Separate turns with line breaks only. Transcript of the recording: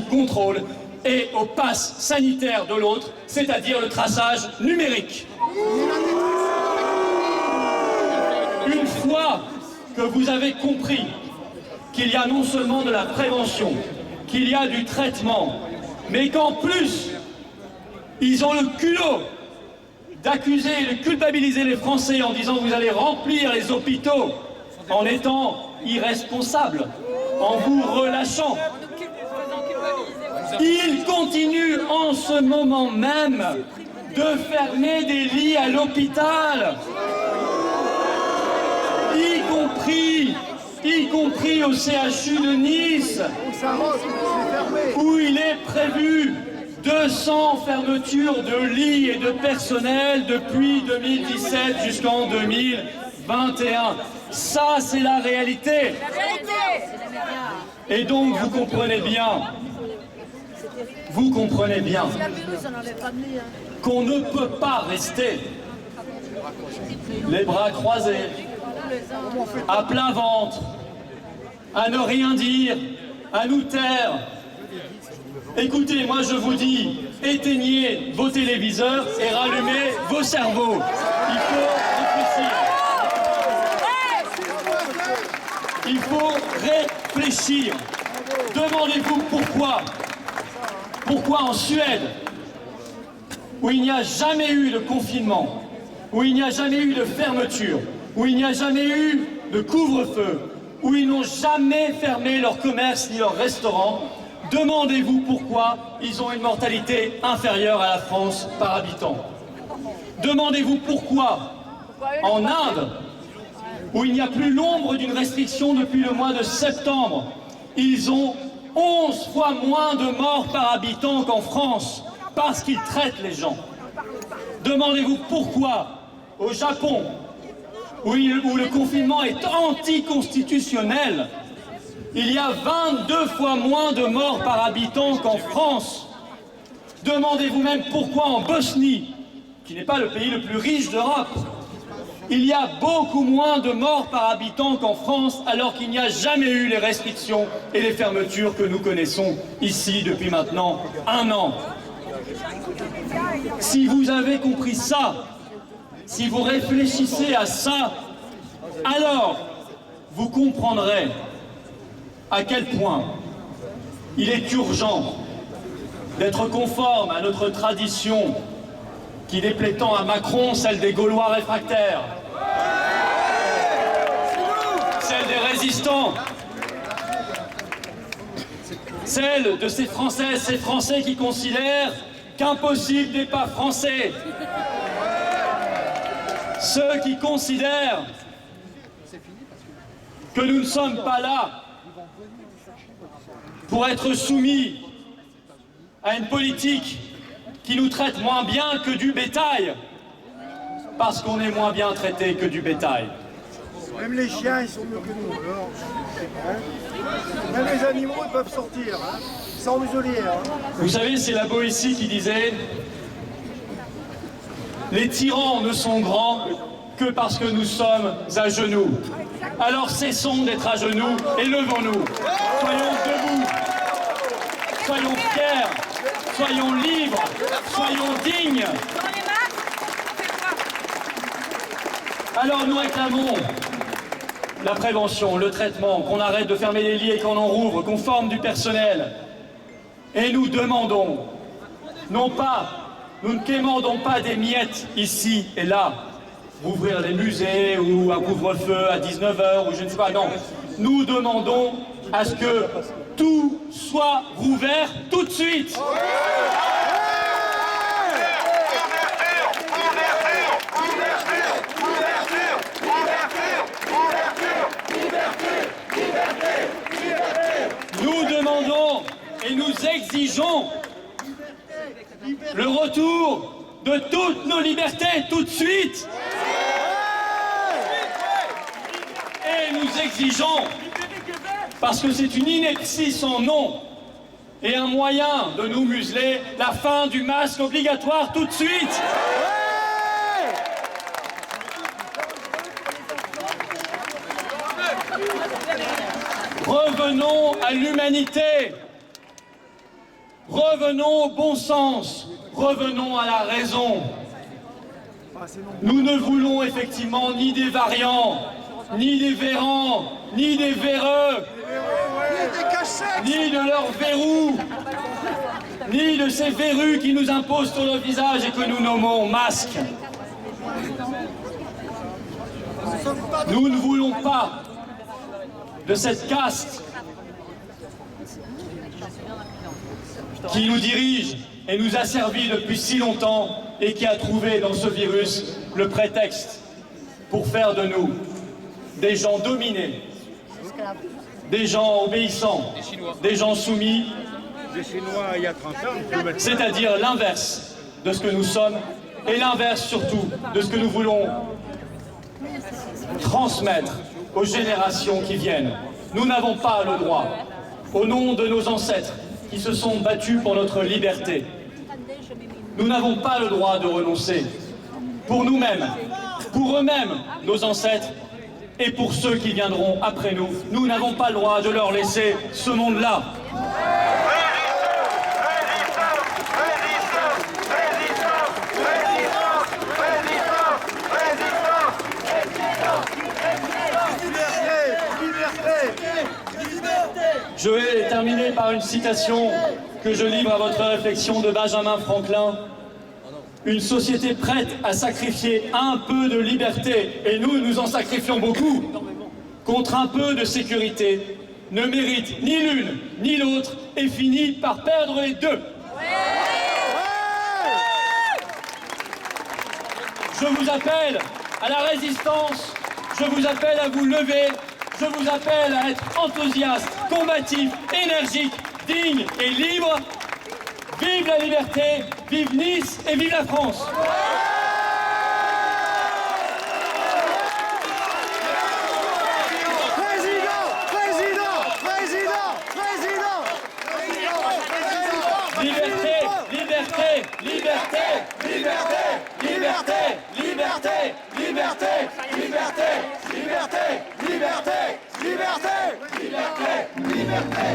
contrôle, et au pass sanitaire de l'autre, c'est-à-dire le traçage numérique. Une fois que vous avez compris qu'il y a non seulement de la prévention, qu'il y a du traitement, mais qu'en plus, ils ont le culot d'accuser et de culpabiliser les Français en disant que vous allez remplir les hôpitaux en étant irresponsables, en vous relâchant. Ils continuent en ce moment même de fermer des lits à l'hôpital, y compris au CHU de Nice, où il est prévu 200 fermetures de lits et de personnel depuis 2017 jusqu'en 2021. Ça, c'est la réalité. Et donc, vous comprenez bien qu'on ne peut pas rester les bras croisés, à plein ventre, à ne rien dire, à nous taire. Écoutez, moi je vous dis, éteignez vos téléviseurs et rallumez vos cerveaux. Il faut réfléchir. Il faut réfléchir. Demandez-vous pourquoi. Pourquoi en Suède, où il n'y a jamais eu de confinement, où il n'y a jamais eu de fermeture, où il n'y a jamais eu de couvre-feu, où ils n'ont jamais fermé leur commerce ni leur restaurant, demandez-vous pourquoi ils ont une mortalité inférieure à la France par habitant. Demandez-vous pourquoi, en Inde, où il n'y a plus l'ombre d'une restriction depuis le mois de septembre, ils ont 11 fois moins de morts par habitant qu'en France, parce qu'ils traitent les gens. Demandez-vous pourquoi, au Japon, où le confinement est anticonstitutionnel, il y a 22 fois moins de morts par habitant qu'en France. Demandez-vous même pourquoi en Bosnie, qui n'est pas le pays le plus riche d'Europe, il y a beaucoup moins de morts par habitant qu'en France, alors qu'il n'y a jamais eu les restrictions et les fermetures que nous connaissons ici depuis maintenant 1 an. Si vous avez compris ça, si vous réfléchissez à ça, alors vous comprendrez à quel point il est urgent d'être conforme à notre tradition qui déplaît tant à Macron, celle des Gaulois réfractaires, celle des résistants, celle de ces Françaises, ces Français qui considèrent qu'impossible n'est pas français, ceux qui considèrent que nous ne sommes pas là pour être soumis à une politique qui nous traite moins bien que du bétail, parce qu'on est moins bien traité que du bétail.
Même les chiens, ils sont mieux que nous. Alors, même les animaux, ils peuvent sortir, sans muselière.
Vous savez, c'est la Boétie qui disait « Les tyrans ne sont grands que parce que nous sommes à genoux. Alors cessons d'être à genoux et levons-nous. Soyons debout, soyons fiers, soyons libres, soyons dignes. Alors nous réclamons la prévention, le traitement, qu'on arrête de fermer les lits et qu'on en rouvre, qu'on forme du personnel. Et nous demandons, non pas, nous ne quémandons pas des miettes ici et là, ouvrir des musées ou un couvre-feu à 19h ou je ne sais pas, non. Nous demandons à ce que tout soit rouvert tout de suite. Nous demandons et nous exigeons le retour de toutes nos libertés tout de suite. Et nous exigeons, parce que c'est une ineptie sans nom et un moyen de nous museler, la fin du masque obligatoire tout de suite. Revenons à l'humanité. Revenons au bon sens, revenons à la raison. Nous ne voulons effectivement ni des variants, ni des vérants, ni des véreux, ni de leurs verrous, ni de ces verrues qui nous imposent sur le visage et que nous nommons masques. Nous ne voulons pas de cette caste qui nous dirige et nous a servi depuis si longtemps et qui a trouvé dans ce virus le prétexte pour faire de nous des gens dominés, des gens obéissants, des gens soumis, c'est-à-dire l'inverse de ce que nous sommes et l'inverse surtout de ce que nous voulons transmettre aux générations qui viennent. Nous n'avons pas le droit, au nom de nos ancêtres qui se sont battus pour notre liberté, nous n'avons pas le droit de renoncer pour nous-mêmes, pour eux-mêmes, nos ancêtres, et pour ceux qui viendront après nous. Nous n'avons pas le droit de leur laisser ce monde-là. Je vais terminer par une citation que je livre à votre réflexion de Benjamin Franklin. Une société prête à sacrifier un peu de liberté, et nous en sacrifions beaucoup, contre un peu de sécurité, ne mérite ni l'une ni l'autre et finit par perdre les deux. Je vous appelle à la résistance, je vous appelle à vous lever, je vous appelle à être enthousiaste, combatif, énergique, digne et libre. Vive la liberté, vive Nice et vive la France. Liberté, liberté, liberté, liberté, liberté, liberté, liberté, liberté, liberté, liberté, liberté, liberté, liberté.